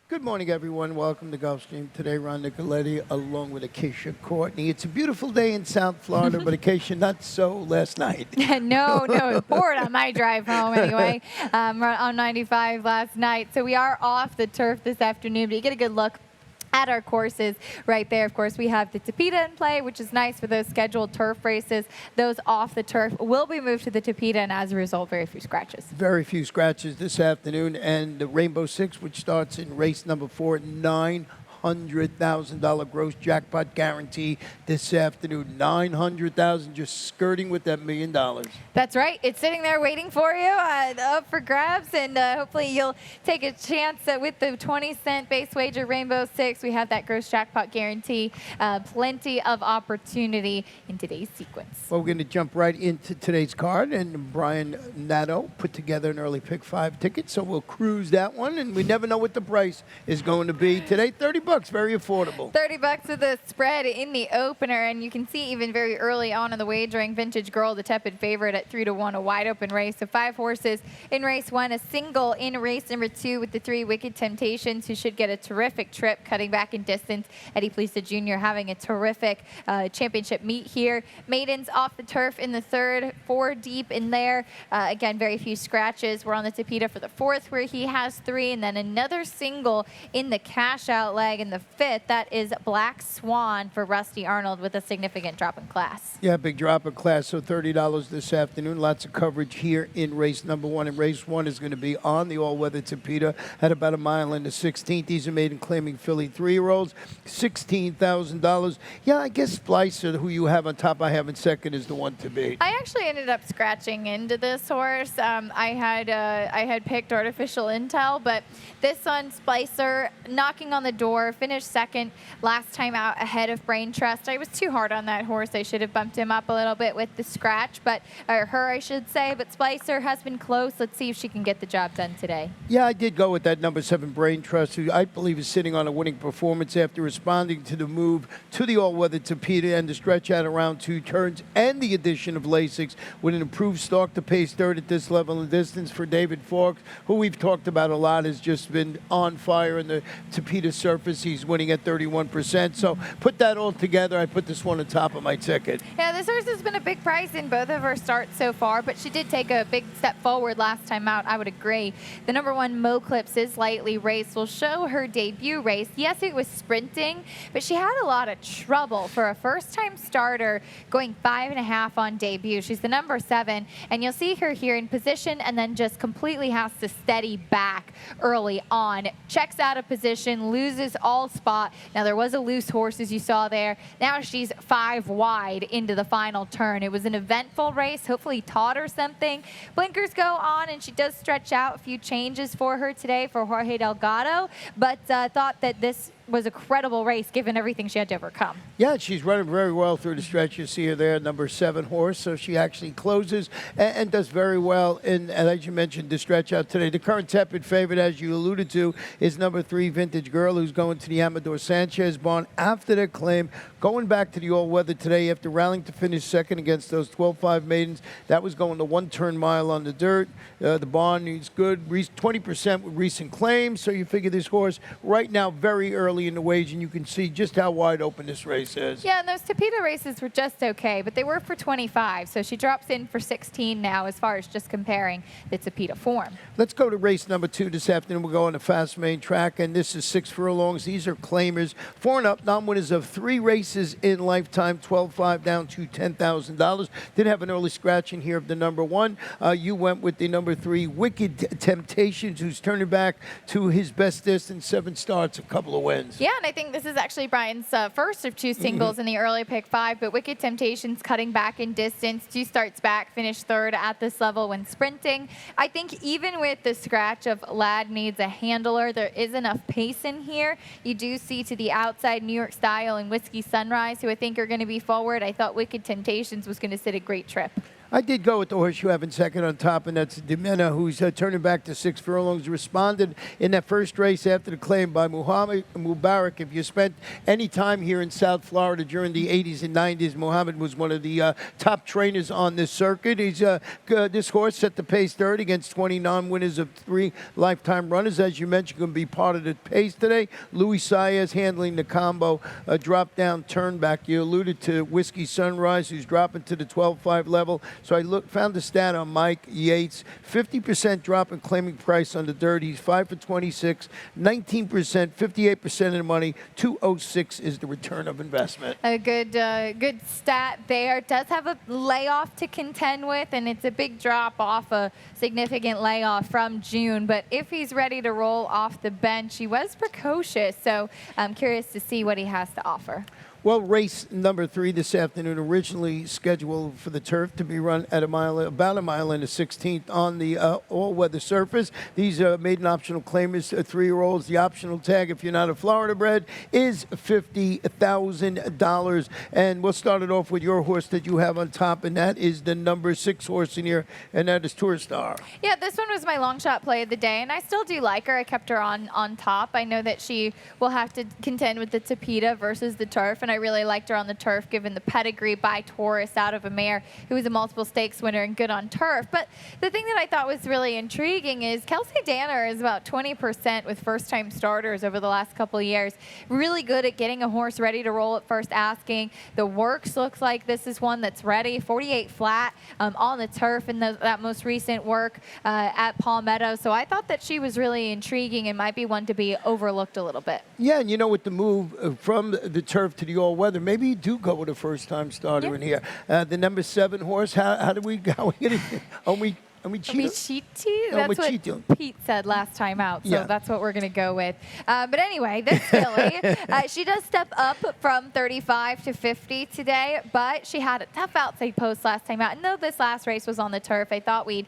Good morning, everyone. Welcome to Gulfstream. Today, Ron Nicoletti along with Acacia Courtney. It's a beautiful day in South Florida, but Acacia, not so last night. No, it was poured on my drive home anyway, on 95 last night. So we are off the turf this afternoon, but you get a good look at our courses right there. Of course, we have the Tapeta in play, which is nice for those scheduled turf races. Those off the turf will be moved to the Tapeta, and as a result, very few scratches. Very few scratches this afternoon, and the Rainbow Six, which starts in race number 4 at $900,000 gross jackpot guarantee this afternoon. $900,000, just skirting with that $1 million. That's right. It's sitting there waiting for you, up for grabs, and hopefully you'll take a chance with the 20-cent base wager Rainbow Six. We have that gross jackpot guarantee. Plenty of opportunity in today's sequence. Well, we're going to jump right into today's card, and Brian Nato put together an early pick 5 ticket, so we'll cruise that one, and we never know what the price is going to be today. $30, very affordable. $30 with the spread in the opener, and you can see even very early on in the wagering, Vintage Girl, the tepid favorite at 3-1, a wide open race. So 5 horses in race 1, a single in race number 2 with the 3 Wicked Temptations, who should get a terrific trip, cutting back in distance. Eddie Plesa Jr. having a terrific championship meet here. Maidens off the turf in the 3rd, 4 deep in there. Again, very few scratches. We're on the Tapeta for the 4th, where he has 3, and then another single in the cash out leg in the 5th. That is Black Swan for Rusty Arnold with a significant drop in class. Yeah, big drop in class, so $30 this afternoon. Lots of coverage here in race number 1. And race 1 is going to be on the all-weather Tapeta at about a mile in the 16th. These are maiden claiming filly 3-year-olds, $16,000. Yeah, I guess Splicer, who you have on top, I have in second, is the one to beat. I actually ended up scratching into this horse. I had picked Artificial Intel, but this one, Splicer, knocking on the door, finished second last time out ahead of Brain Trust. I was too hard on that horse. I should have bumped him up a little bit with the scratch, or her, I should say. But Splicer has been close. Let's see if she can get the job done today. Yeah, I did go with that number 7 Brain Trust, who I believe is sitting on a winning performance after responding to the move to the all-weather Tapeta and the stretch out around 2 turns and the addition of Lasix with an improved stalk to pace 3rd at this level of distance for David Fawkes, who we've talked about a lot, has just been on fire in the Tapeta surface. He's winning at 31%. So put that all together, I put this one on top of my ticket. Yeah, this horse has been a big price in both of her starts so far, but she did take a big step forward last time out, I would agree. The number 1 Mo Clips is lightly raced. We'll show her debut race. Yes, it was sprinting, but she had a lot of trouble for a first-time starter going 5.5 on debut. She's the number 7, and you'll see her here in position and then just completely has to steady back early on. Checks out of position, loses all spot. Now, there was a loose horse, as you saw there. Now she's 5 wide into the final turn. It was an eventful race, hopefully taught her something. Blinkers go on, and she does stretch out. A few changes for her today for Jorge Delgado, but thought that this was a credible race given everything she had to overcome. Yeah, she's running very well through the stretch. You see her there, number 7 horse. So she actually closes and does very well. And as you mentioned, the stretch out today. The current tepid favorite, as you alluded to, is number 3 Vintage Girl, who's going to the Amador Sanchez barn after their claim. Going back to the all-weather today after rallying to finish second against those 12-5 maidens. That was going to 1-turn mile on the dirt. The barn is good, 20% with recent claims. So you figure this horse right now very early in the wage, and you can see just how wide open this race is. Yeah, and those Tapeta races were just okay, but they were for 25, so she drops in for 16 now as far as just comparing the Tapeta form. Let's go to race number 2 this afternoon. We'll go on the fast main track, and this is 6 furlongs. These are claimers. 4 and up, non-winners of 3 races in lifetime, 12-5 down to $10,000. Did have an early scratch in here of the number 1. You went with the number 3 Wicked Temptations, who's turning back to his best distance, 7 starts, a couple of wins. Yeah, and I think this is actually Brian's first of 2 singles in the early pick 5, but Wicked Temptations cutting back in distance, 2 starts back, finished 3rd at this level when sprinting. I think even with the scratch of Lad Needs a Handler, there is enough pace in here. You do see to the outside New York Style and Whiskey Sunrise, who I think are going to be forward. I thought Wicked Temptations was going to sit a great trip. I did go with the horse you have in second on top, and that's Demena, who's turning back to 6 furlongs. Responded in that first race after the claim by Muhammad Mubarak. If you spent any time here in South Florida during the 80s and 90s, Muhammad was one of the top trainers on this circuit. He's this horse set the pace third against 20 non-winners of 3 lifetime runners. As you mentioned, going to be part of the pace today. Luis Saez handling the combo, drop-down turn back. You alluded to Whiskey Sunrise, who's dropping to the 12.5 level. So I found the stat on Mike Yates, 50% drop in claiming price on the dirt. He's 5 for 26, 19%, 58% of the money. 206 is the return of investment. A good stat there. Does have a layoff to contend with, and it's a big drop off, a significant layoff from June. But if he's ready to roll off the bench, he was precocious. So I'm curious to see what he has to offer. Well, race number 3 this afternoon, originally scheduled for the turf to be run at about a mile and a 16th on the all-weather surface. These are maiden optional claimers, 3-year-olds. The optional tag, if you're not a Florida bred, is $50,000. And we'll start it off with your horse that you have on top, and that is the number 6 horse in here, and that is Tour Star. Yeah, this one was my long shot play of the day, and I still do like her. I kept her on top. I know that she will have to contend with the Tapeta versus the turf, and I really liked her on the turf, given the pedigree by Taurus out of a mare who was a multiple stakes winner and good on turf. But the thing that I thought was really intriguing is Kelsey Danner is about 20% with first-time starters over the last couple of years. Really good at getting a horse ready to roll at first asking. The works looks like this is one that's ready. 48 flat on the turf in that most recent work at Palmetto. So I thought that she was really intriguing and might be one to be overlooked a little bit. Yeah, and you know, with the move from the turf to the all-weather, maybe you do go with a first-time starter in here. The number 7 horse, how do we go? Omichiti. That's what Pete said last time out, so that's what we're going to go with. But anyway, this filly, she does step up from 35 to 50 today, but she had a tough outside post last time out. And though this last race was on the turf, I thought we'd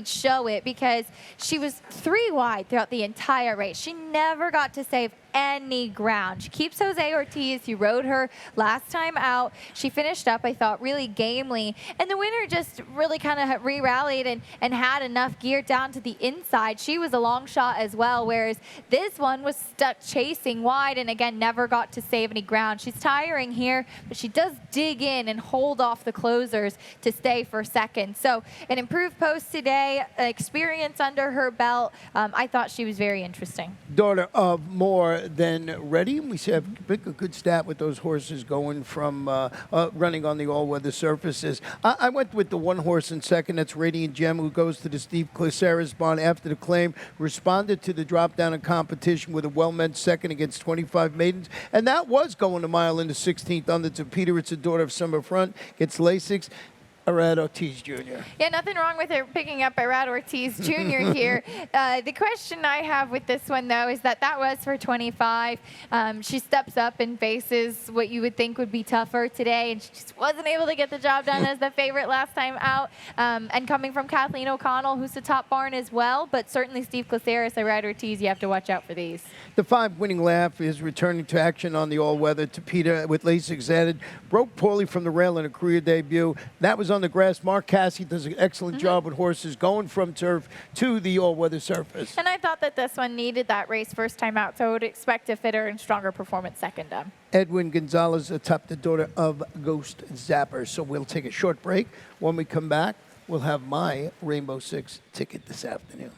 show it because she was 3 wide throughout the entire race. She never got to save any ground. She keeps Jose Ortiz, who rode her last time out. She finished up, I thought, really gamely. And the winner just really kind of re-rallied and had enough gear down to the inside. She was a long shot as well, whereas this one was stuck chasing wide and, again, never got to save any ground. She's tiring here, but she does dig in and hold off the closers to stay for second. So an improved post today, experience under her belt. I thought she was very interesting. Daughter of More Than Ready. We have a good stat with those horses going from running on the all-weather surfaces. I went with the 1 horse in second. That's Radiant Gem, who goes to the Steve Clissaris bond after the claim. Responded to the drop down in competition with a well-meant second against 25 maidens. And that was going a mile into 16th on the Tapeta. It's a Daughter of Summer Front. Gets Lasix. Irad Ortiz Jr. Yeah, nothing wrong with her picking up Irad Ortiz Jr. here. The question I have with this one, though, is that was for 25. She steps up and faces what you would think would be tougher today, and she just wasn't able to get the job done as the favorite last time out. And coming from Kathleen O'Connell, who's the top barn as well, but certainly Steve Clissaris, Irad Ortiz, you have to watch out for these. The 5 winning laugh is returning to action on the all-weather. Tapeta with Lasix added. Broke poorly from the rail in a career debut. That was on the grass. Mark Cassie does an excellent job with horses going from turf to the all-weather surface. And I thought that this one needed that race first time out, so I would expect a fitter and stronger performance second up. Edwin Gonzalez atop the Daughter of Ghost Zapper. So we'll take a short break. When we come back, we'll have my Rainbow Six ticket this afternoon.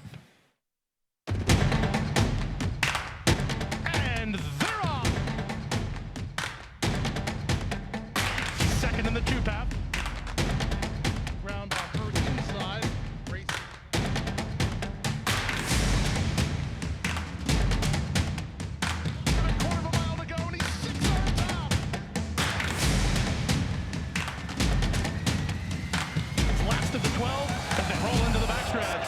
And they're off. Second in the 2-path. Ground on first inside. Race. A quarter of a mile to go, and he's 6 on top. Last of the 12 as they roll into the backstretch.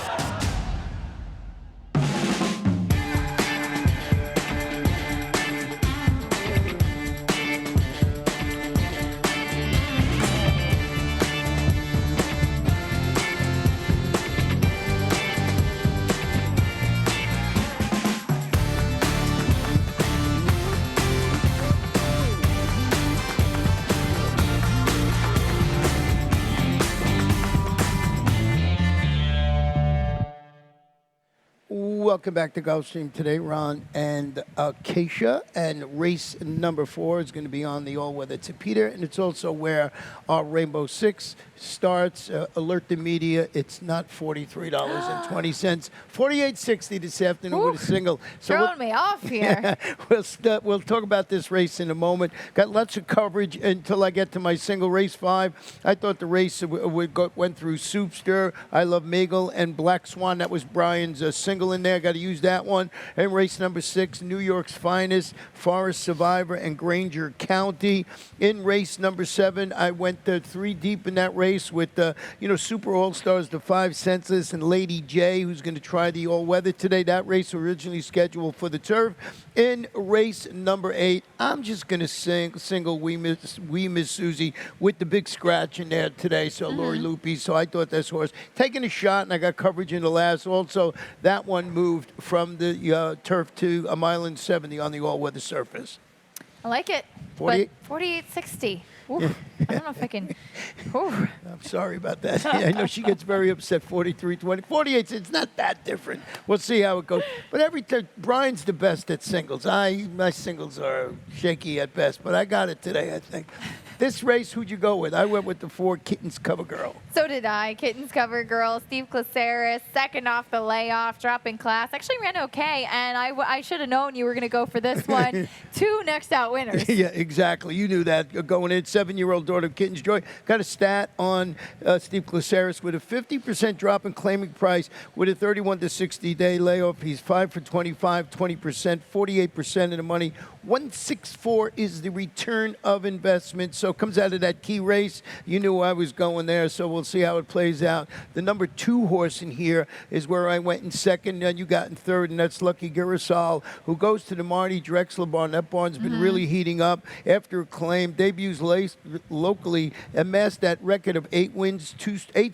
Welcome back to Gulfstream today, Ron and Keisha. And race number 4 is going to be on the all-weather Tapeta, and it's also where our Rainbow Six starts. Alert the media, it's not $43.20, $48.60 this afternoon with a single. Throwing me off here. We'll talk about this race in a moment. Got lots of coverage until I get to my single. Race 5, I thought the race went through Soupster, I Love Megal, and Black Swan. That was Brian's single in there. Got to use that one. And race number 6, New York's Finest, Forest Survivor, and Granger County. In race number 7, I went 3 deep in that race with Super All-Stars, the 5 Senseless, and Lady J, who's going to try the all-weather today. That race originally scheduled for the turf. In race number 8, I'm just going to single We Miss Susie with the big scratch in there today. So Lori Loopy. So I thought this horse taking a shot, and I got coverage in the last. Also, that one moved from the turf to a 1.70 miles on the all-weather surface. I like it. 48? But 48.60. Oof. I don't know if I can. Oof. I'm sorry about that. I know she gets very upset. 43.20. 48, it's not that different. We'll see how it goes. But every time, Brian's the best at singles. My singles are shaky at best, but I got it today, I think. This race, who'd you go with? I went with the 4 Kittens Cover Girl. So did I. Kittens Cover Girl, Steve Claceris, second off the layoff, dropping class. Actually ran okay, and I should have known you were going to go for this one. 2 next out winners. Yeah, exactly. You knew that going in. 7-year-old daughter of Kitten's Joy. Got a stat on Steve Claceris with a 50% drop in claiming price with a 31 to 60 day layoff. He's 5 for 25, 20%, 48% of the money. 164 is the return of investment. So it comes out of that key race. You knew I was going there, so we'll see how it plays out. The number 2 horse in here is where I went in second, and you got in third, and that's Lucky Girasol, who goes to the Marty Drexler barn. That barn's been really heating up after Acclaim. Debuts locally, amassed that record of 8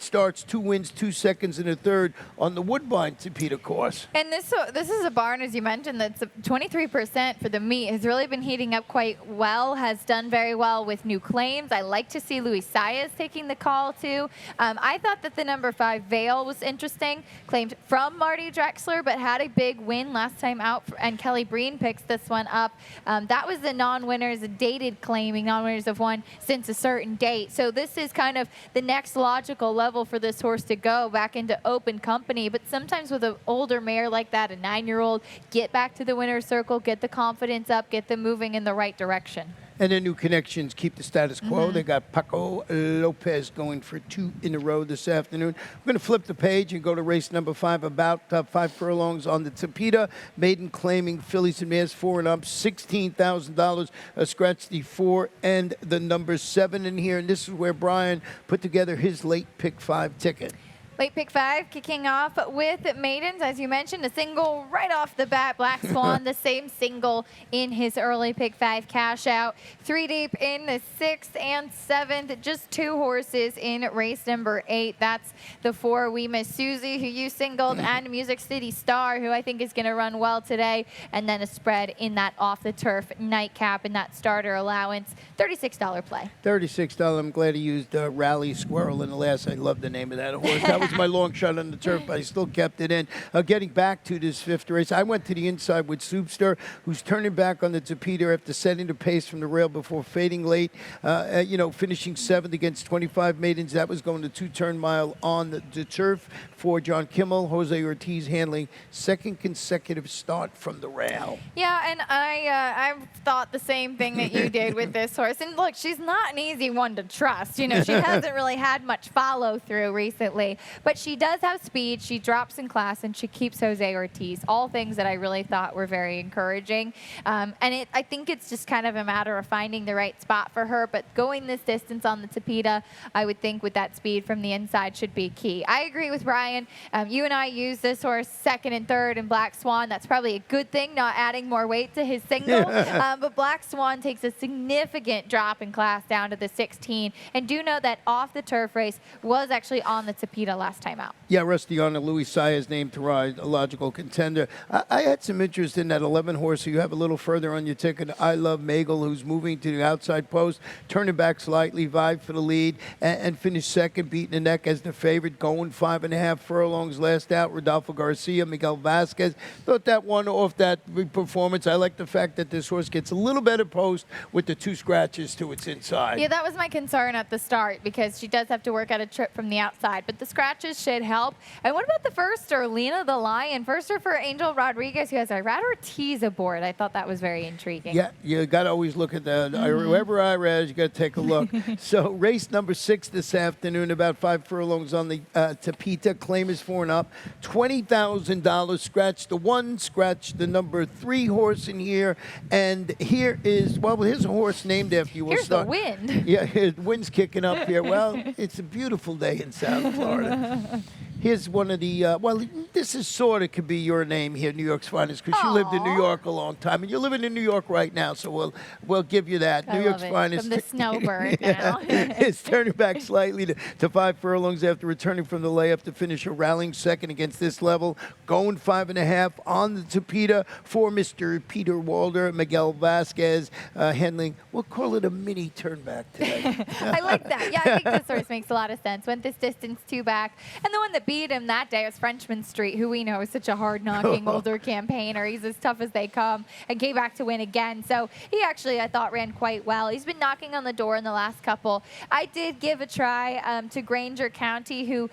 starts, 2 wins, 2 seconds, and a third on the Woodbine Tapeta course. And this is a barn, as you mentioned, that's 23% for the meet. Has really been heating up quite well, has done very well with new claims. I like to see Luis Saez taking the call, too. I thought that the number 5, Vale, was interesting. Claimed from Marty Drexler, but had a big win last time out, and Kelly Breen picks this one up. That was the non-winners, dated claiming non-winners of one since a certain date. So this is kind of the next logical level for this horse to go back into open company. But sometimes with an older mare like that, a 9-year-old, get back to the winner's circle, get the confidence up, get them moving in the right direction. And their new connections keep the status quo. They got Paco Lopez going for 2 in a row this afternoon. We're going to flip the page and go to race number 5, about 5 furlongs on the Tapeta. Maiden claiming fillies and mares 4 and up, $16,000. Scratch the 4 and the number 7 in here. And this is where Brian put together his late pick 5 ticket. Late pick 5, kicking off with Maidens. As you mentioned, a single right off the bat. Black Swan, the same single in his early pick 5 cash out. 3 deep in the 6th and 7th. Just 2 horses in race number 8. That's the 4 We Miss Susie, who you singled, and Music City Star, who I think is going to run well today. And then a spread in that off-the-turf nightcap and that starter allowance. $36 play. $36. I'm glad he used Rally Squirrel in the last. I love the name of that horse. That was my long shot on the turf, but I still kept it in. Getting back to this 5th race, I went to the inside with Soupster, who's turning back on the Tapeta after setting the pace from the rail before fading late. Finishing 7th against 25 maidens. That was going to 2-turn mile on the turf for John Kimmel. Jose Ortiz handling 2nd consecutive start from the rail. Yeah, and I thought the same thing that you did with this horse. And look, she's not an easy one to trust. She hasn't really had much follow through recently. But she does have speed. She drops in class, and she keeps Jose Ortiz. All things that I really thought were very encouraging. I think it's just kind of a matter of finding the right spot for her. But going this distance on the Tapeta, I would think with that speed from the inside should be key. I agree with Brian. You and I used this horse 2nd and 3rd in Black Swan. That's probably a good thing, not adding more weight to his single. But Black Swan takes a significant drop in class down to the 16. And do know that off the turf race was actually on the Tapeta last time out. Yeah, Rustiana Louis Saez named to ride, a logical contender. I had some interest in that 11 horse who you have a little further on your ticket. I Love Magel, who's moving to the outside post, turning back slightly, vied for the lead, and finished second, beating the neck as the favorite, going 5.5 furlongs last out. Rodolfo Garcia, Miguel Vasquez. Thought that one off that performance. I like the fact that this horse gets a little better post with the 2 scratches to its inside. Yeah, that was my concern at the start because she does have to work out a trip from the outside, but the scratches should help. And what about the firster, Lena the Lion? Firster for Angel Rodriguez, who has Irad Ortiz aboard. I thought that was very intriguing. Yeah, you got to always look at that. Whoever I read, you got to take a look. So race number 6 this afternoon, about 5 furlongs on the Tapita. Claim is 4 and up. $20,000. Scratch the 1, scratch the number 3 horse in here. And here is, well, here's a horse named after you. We'll Here's start. the wind. Yeah, the wind's kicking up here. Well, it's a beautiful day in South Florida. Here's one of the, well, this is sort of could be your name here, New York's Finest, because you lived in New Aw. York a long time. And you're living in New York right now, so we'll give you that. I New York's love it. Finest. From the snowbird now. It's turning back slightly to 5 furlongs after returning from the layup to finish a rallying second against this level. Going 5.5 on the Tapita for Mr. Peter Walder, Miguel Vasquez, handling, we'll call it a mini turnback today. I like that. Yeah, I think this horse makes a lot of sense. Went this distance 2 back. And the one that beat him that day was Frenchman Street, who we know is such a hard-knocking older campaigner. He's as tough as they come and came back to win again. So he actually, I thought, ran quite well. He's been knocking on the door in the last couple. I did give a try to Granger County, who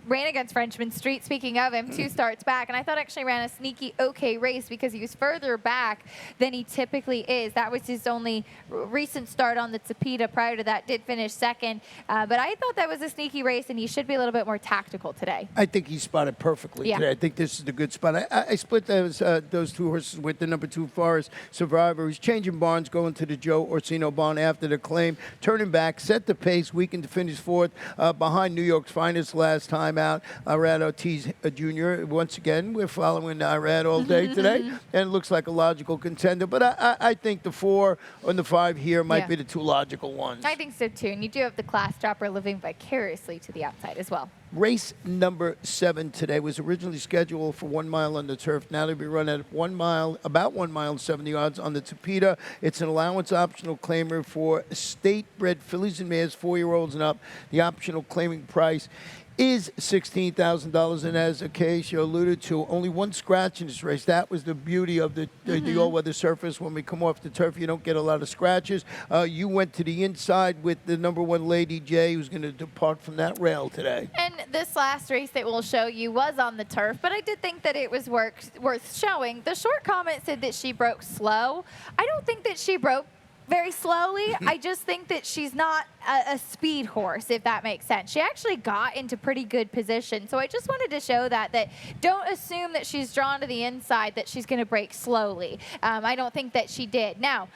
ran against Frenchman Street, speaking of him, 2 starts back. And I thought actually ran a sneaky okay race because he was further back than he typically is. That was his only recent start on the Tapita. Prior to that, did finish second. But I thought that was a sneaky race, and he should be a little bit more tactical today. I think he spotted perfectly today. I think this is the good spot. I split those 2 horses with the number 2 Forest Survivor, who's changing barns, going to the Joe Orsino barn after the claim, turning back, set the pace, weakened to finish 4th behind New York's Finest last time out. Irad Ortiz Jr. Once again, we're following Irad all day today, and it looks like a logical contender. But I think the 4 and the 5 here might be the 2 logical ones. I think so too. And you do have the class dropper living vicariously to the outside as well. Race number 7 today was originally scheduled for 1 mile on the turf. Now to be run at 1 mile, about 1 mile and 70 yards on the Tapita. It's an allowance optional claimer for state-bred fillies and mares, 4-year-olds and up. The optional claiming price is $16,000, and as Acacia alluded to, only 1 scratch in this race. That was the beauty of the all-weather surface. When we come off the turf, you don't get a lot of scratches. You went to the inside with the number 1 Lady J, who's going to depart from that rail today. And this last race that we'll show you was on the turf, but I did think that it was worth showing. The short comment said that she broke slow. I don't think that she broke very slowly. I just think that she's not a speed horse, if that makes sense. She actually got into pretty good position. So I just wanted to show that don't assume that she's drawn to the inside, that she's going to break slowly. I don't think that she did. Now,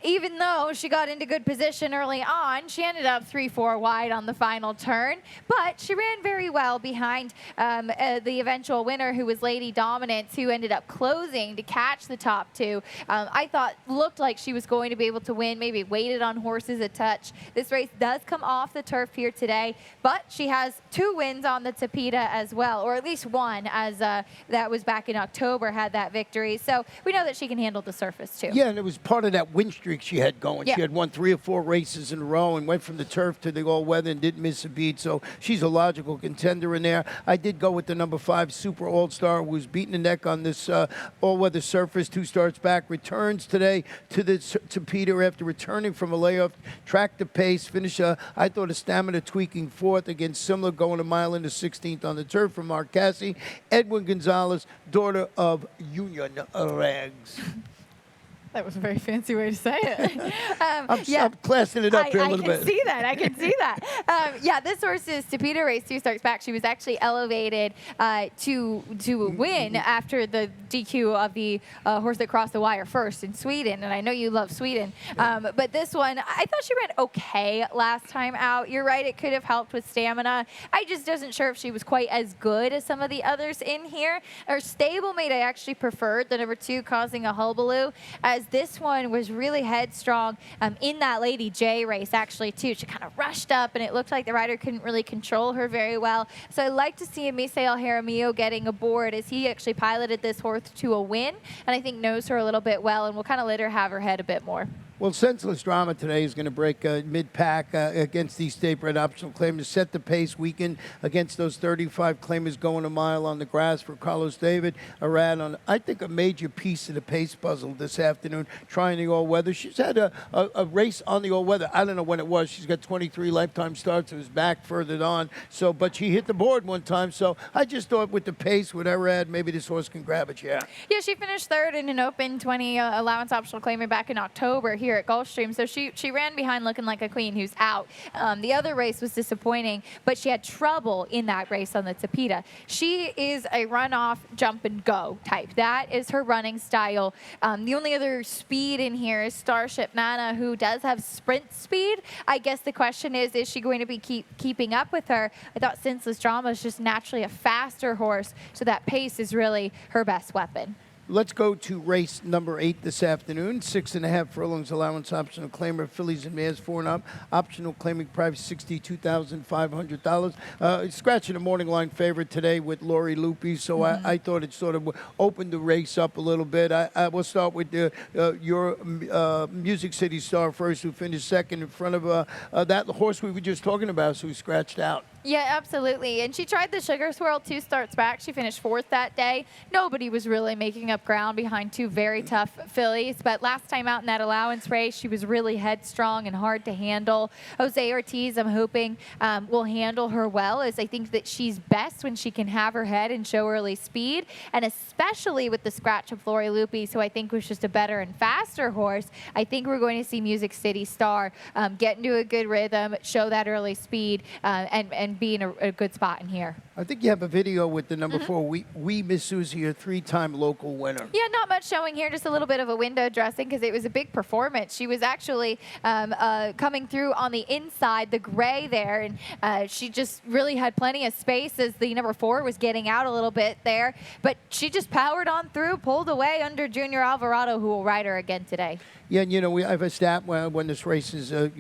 even though she got into good position early on, she ended up 3-4 wide on the final turn, but she ran very well behind the eventual winner, who was Lady Dominance, who ended up closing to catch the top 2. I thought looked like she was going to be able to win, maybe waited on horses a touch. This race does come off the turf here today, but she has 2 wins on the Tapita as well, or at least 1, as that was back in October, had that victory. So we know that she can handle the surface too. Yeah, and it was part of that win streak she had going. Yeah. She had won 3 or 4 races in a row and went from the turf to the all-weather and didn't miss a beat. So she's a logical contender in there. I did go with the number 5 Super All-Star, who's beating the neck on this all-weather surface. 2 starts back, returns today to Peter after returning from a layoff. Tracked the pace, finish I thought a stamina tweaking 4th against similar, going a mile into 16th on the turf from Mark Cassie. Edwin Gonzalez, daughter of Union Rags. That was a very fancy way to say it. I'm classing it up here a little bit. I can see that. I can see that. Yeah, this horse's Tapita race 2 starts back. She was actually elevated to win after the DQ of the horse that crossed the wire first in Sweden. And I know you love Sweden. But this one, I thought she ran okay last time out. You're right, it could have helped with stamina. I just wasn't sure if she was quite as good as some of the others in here. Her stablemate I actually preferred, the number 2, Causing a Hullabaloo, as as this one was really headstrong in that Lady J race, actually, too. She kind of rushed up, and it looked like the rider couldn't really control her very well. So I like to see Misael Jaramillo getting aboard, as he actually piloted this horse to a win, and I think knows her a little bit well, and will kind of let her have her head a bit more. Well, Senseless Drama today is going to break mid-pack against these state-bred optional claimers, set the pace weekend against those 35 claimers going a mile on the grass for Carlos David Arad on, I think, a major piece of the pace puzzle this afternoon, trying the all-weather. She's had a race on the all-weather. I don't know when it was. She's got 23 lifetime starts. It was back further on. So, but she hit the board one time. So I just thought with the pace, with Arad, maybe this horse can grab it, yeah. Yeah, she finished third in an Open 20 allowance optional claimer back in October here at Gulfstream, so she ran behind looking like a queen who's out. The other race was disappointing, but she had trouble in that race on the Tapeta. She is a runoff, jump and go type. That is her running style. The only other speed in here is Starship Nana, who does have sprint speed. I guess the question is she going to be keeping up with her? I thought Senseless Drama is just naturally a faster horse, so that pace is really her best weapon. Let's go to race number 8 this afternoon. 6.5 furlongs allowance optional claimer, fillies and mares 4 and up. Optional claiming price $62,500. Scratching the morning line favorite today with Lori Lupi, so I thought it sort of opened the race up a little bit. I will start with your Music City Star first, who finished second in front of that horse we were just talking about, so he scratched out. Yeah, absolutely. And she tried the Sugar Swirl 2 starts back. She finished 4th that day. Nobody was really making up ground behind 2 very tough fillies. But last time out in that allowance race, she was really headstrong and hard to handle. Jose Ortiz, I'm hoping, will handle her well, as I think that she's best when she can have her head and show early speed. And especially with the scratch of Lori Lupi, who I think was just a better and faster horse, I think we're going to see Music City Star get into a good rhythm, show that early speed, and be in a good spot in here. I think you have a video with the number 4, We Miss Susie, a 3-time local winner. Yeah, not much showing here, just a little bit of a window dressing because it was a big performance. She was actually coming through on the inside, the gray there, and she just really had plenty of space as the number 4 was getting out a little bit there. But she just powered on through, pulled away under Junior Alvarado, who will ride her again today. Yeah, and you know, I have a stat when this race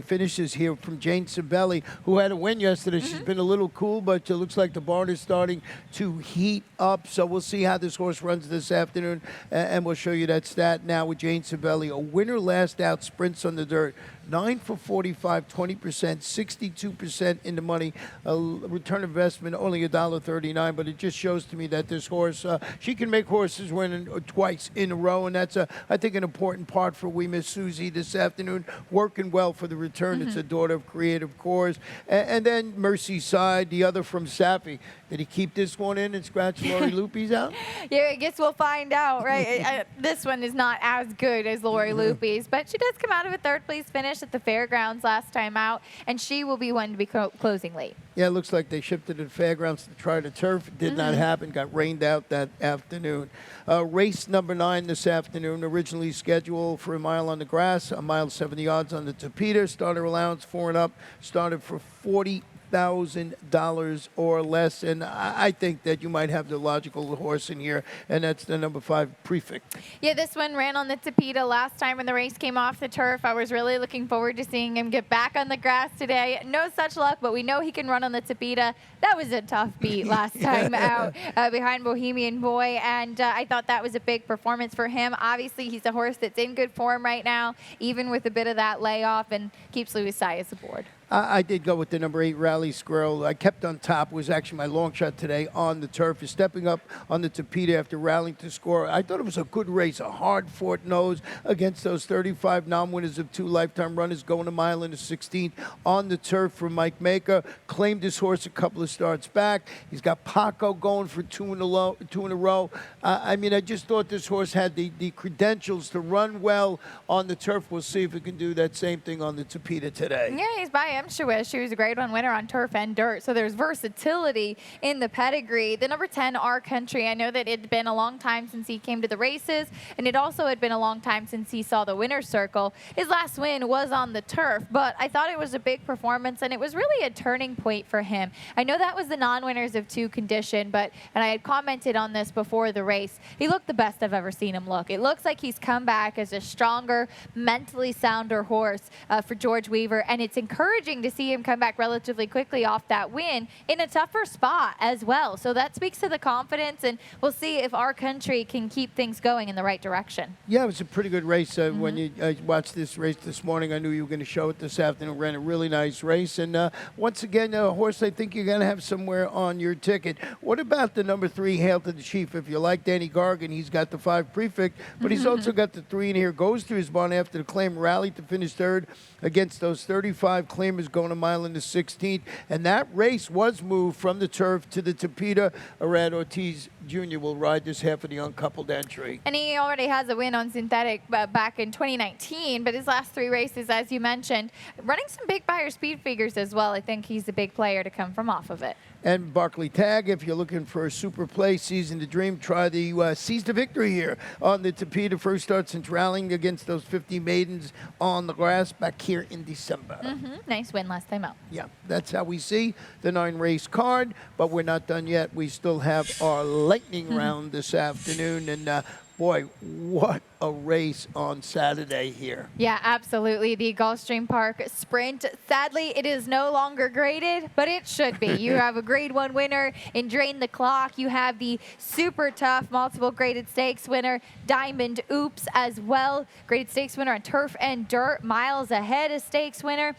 finishes here from Jane Sabelli, who had a win yesterday. She's been a little cool, but it looks like the barn is starting to heat up. So we'll see how this horse runs this afternoon, and we'll show you that stat now with Jane Sabelli. A winner last out, sprints on the dirt. 9 for 45, 20%, 62% in the money. Return investment only $1.39, but it just shows to me that this horse, she can make horses win twice in a row, and that's, I think, an important part for We Miss Susie this afternoon. Working well for the return. It's a daughter of Creative Cores. And then Mercy Side, the other from Safi. Did he keep this one in and scratch Lori Lupi's out? Yeah, I guess we'll find out, right? This one is not as good as Lori Lupi's, but she does come out of a 3rd place finish at the fairgrounds last time out, and she will be one to be closing late. Yeah, it looks like they shipped it to the fairgrounds to try the turf. It did not happen. Got rained out that afternoon. Race number 9 this afternoon, originally scheduled for a mile on the grass, a mile 70 yards on the Tapeta. Starter allowance 4 and up. Started for $40,000 or less, and I think that you might have the logical horse in here, and that's the number 5 Prefect. Yeah, this one ran on the Tapeta last time when the race came off the turf. I was really looking forward to seeing him get back on the grass today. No such luck, but we know he can run on the Tapeta. That was a tough beat last time out behind Bohemian Boy, and I thought that was a big performance for him. Obviously, he's a horse that's in good form right now, even with a bit of that layoff, and keeps Louis Sias aboard. I did go with the number 8 Rally Squirrel. I kept on top. It was actually my long shot today on the turf. Is stepping up on the Tapeta after rallying to score. I thought it was a good race, a hard-fought nose against those 35 non-winners of 2 lifetime runners, going a mile in the 16th on the turf for Mike Maker. Claimed his horse a couple of starts back. He's got Paco going for 2 in a row. I mean, I just thought this horse had the credentials to run well on the turf. We'll see if he can do that same thing on the Tapeta today. Yeah, he's by am sure was. She was a grade 1 winner on turf and dirt, so there's versatility in the pedigree. The number 10, Our Country, I know that it had been a long time since he came to the races, and it also had been a long time since he saw the winner's circle. His last win was on the turf, but I thought it was a big performance, and it was really a turning point for him. I know that was the non-winners of 2 condition, and I had commented on this before the race. He looked the best I've ever seen him look. It looks like he's come back as a stronger, mentally sounder horse for George Weaver, and it's encouraging to see him come back relatively quickly off that win in a tougher spot as well. So that speaks to the confidence, and we'll see if Our Country can keep things going in the right direction. Yeah, it was a pretty good race. When you watched this race this morning, I knew you were going to show it this afternoon. Ran a really nice race, and once again, a horse I think you're going to have somewhere on your ticket. What about the number 3, Hail to the Chief? If you like Danny Gargan, he's got the 5 prefix, but he's also got the 3 in here. Goes through his barn after the claim, rallied to finish 3rd against those 35 claimers going a mile in the 16th, and that race was moved from the turf to the Tapeta. Arad Ortiz Jr. will ride this half of the uncoupled entry. And he already has a win on synthetic back in 2019, but his last 3 races, as you mentioned, running some big buyer speed figures as well. I think he's a big player to come from off of it. And Barkley Tag, if you're looking for a super play, season to dream, try the Seize the Victory here on the Tapeta. First start since rallying against those 50 maidens on the grass back here in December. Nice win last time out. Yeah, that's how we see the 9-race card, but we're not done yet. We still have our lightning round this afternoon, and boy, what a race on Saturday here. Yeah, absolutely. The Gulfstream Park Sprint. Sadly, it is no longer graded, but it should be. You have a grade 1 winner in Drain the Clock. You have the super tough multiple graded stakes winner, Diamond Oops, as well. Graded stakes winner on turf and dirt, miles ahead of stakes winner,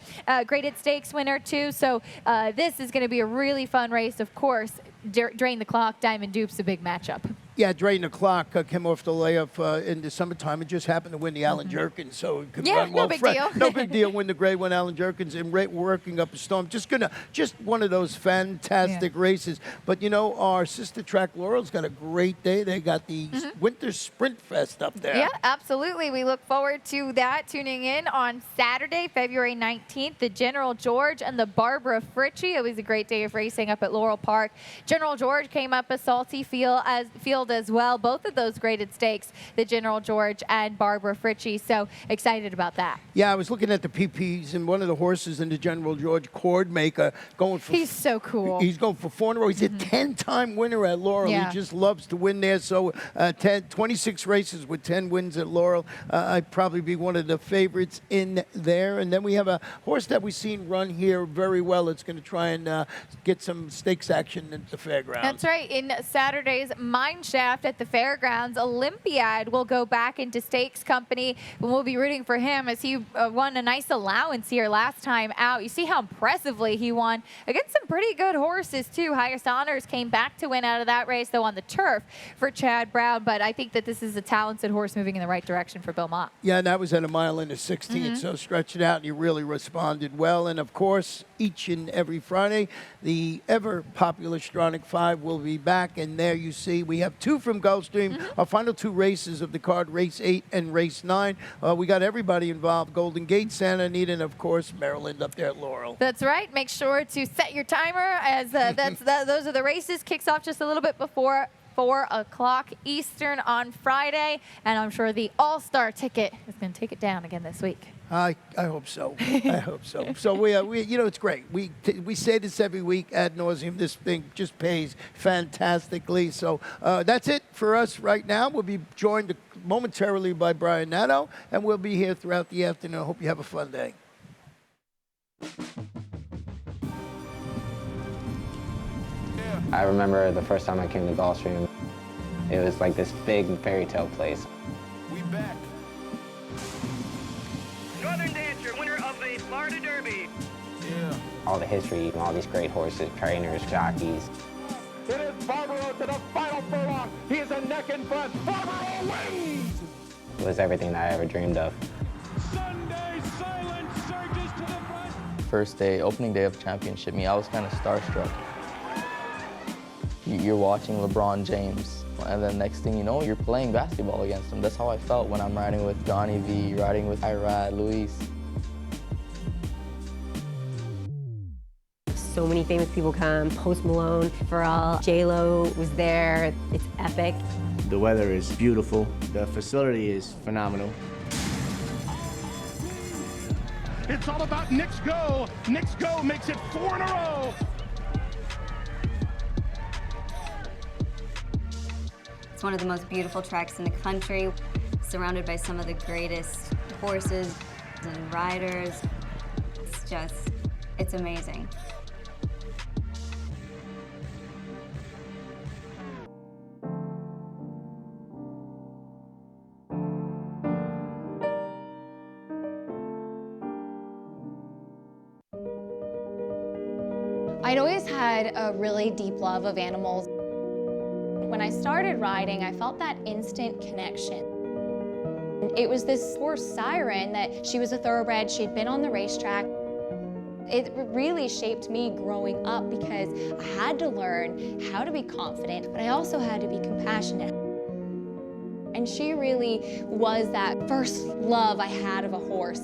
graded stakes winner too. So this is going to be a really fun race. Of course, Drain the Clock, Diamond Oops, a big matchup. Yeah, Drain the Clock came off the layup in the summertime and just happened to win the Allen Jerkins, so it could run well. No big deal. No big deal. Win the grade 1 Allen Jerkins and working up a storm. Just one of those fantastic races. But you know, our sister track Laurel's got a great day. They got the Winter Sprint Fest up there. Yeah, absolutely. We look forward to that. Tuning in on Saturday, February 19th, the General George and the Barbara Fritchie. It was a great day of racing up at Laurel Park. General George came up a salty field as well. Both of those graded stakes, the General George and Barbara Fritchie. So excited about that. Yeah, I was looking at the PPs, and one of the horses in the General George, Cord Maker, going for... He's so cool. He's going for 4 in a row. He's a 10-time winner at Laurel. Yeah. He just loves to win there. So 26 races with 10 wins at Laurel. I'd probably be one of the favorites in there. And then we have a horse that we've seen run here very well. It's going to try and get some stakes action at the fairgrounds. That's right. In Saturday's Mine Shaft at the fairgrounds, Olympiad will go back into stakes company, and we'll be rooting for him as he won a nice allowance here last time out. You see how impressively he won against some pretty good horses too. Highest Honors came back to win out of that race, though on the turf for Chad Brown, but I think that this is a talented horse moving in the right direction for Bill Mott. Yeah, and that was at a mile in the 16th, so stretch it out, and he really responded well. And of course, each and every Friday, the ever popular Stronach 5 will be back, and there you see we have 2 from Gulfstream. Our final 2 races of the card, race 8 and race 9. We got everybody involved: Golden Gate, Santa Anita, and of course Maryland up there at Laurel. That's right. Make sure to set your timer as those are the races. Kicks off just a little bit before 4 o'clock Eastern on Friday, and I'm sure the All-Star ticket is going to take it down again this week. I hope so. I hope so. So we you know, it's great. We say this every week ad nauseum. This thing just pays fantastically. So that's it for us right now. We'll be joined momentarily by Brian Nato, and we'll be here throughout the afternoon. I hope you have a fun day. I remember the first time I came to Gulfstream, it was like this big fairy tale place. We back. Northern Dancer, winner of the Florida Derby. Yeah. All the history, all these great horses, trainers, jockeys. It is Barbaro to the final furlong. He is a neck in front. Barbaro wins! It was everything that I ever dreamed of. Sunday silence surges to the front. First day, opening day of championship meet, I was kind of starstruck. You're watching LeBron James, and then next thing you know, you're playing basketball against him. That's how I felt when I'm riding with Donnie V, riding with Irad, Luis. So many famous people come. Post Malone, Pharrell, J-Lo was there. It's epic. The weather is beautiful. The facility is phenomenal. It's all about Knicks Go. Knicks Go makes it 4 in a row. It's one of the most beautiful tracks in the country, surrounded by some of the greatest horses and riders. It's amazing. I'd always had a really deep love of animals. When I started riding, I felt that instant connection. It was this horse, Siren, that she was a thoroughbred, she'd been on the racetrack. It really shaped me growing up because I had to learn how to be confident, but I also had to be compassionate. And she really was that first love I had of a horse.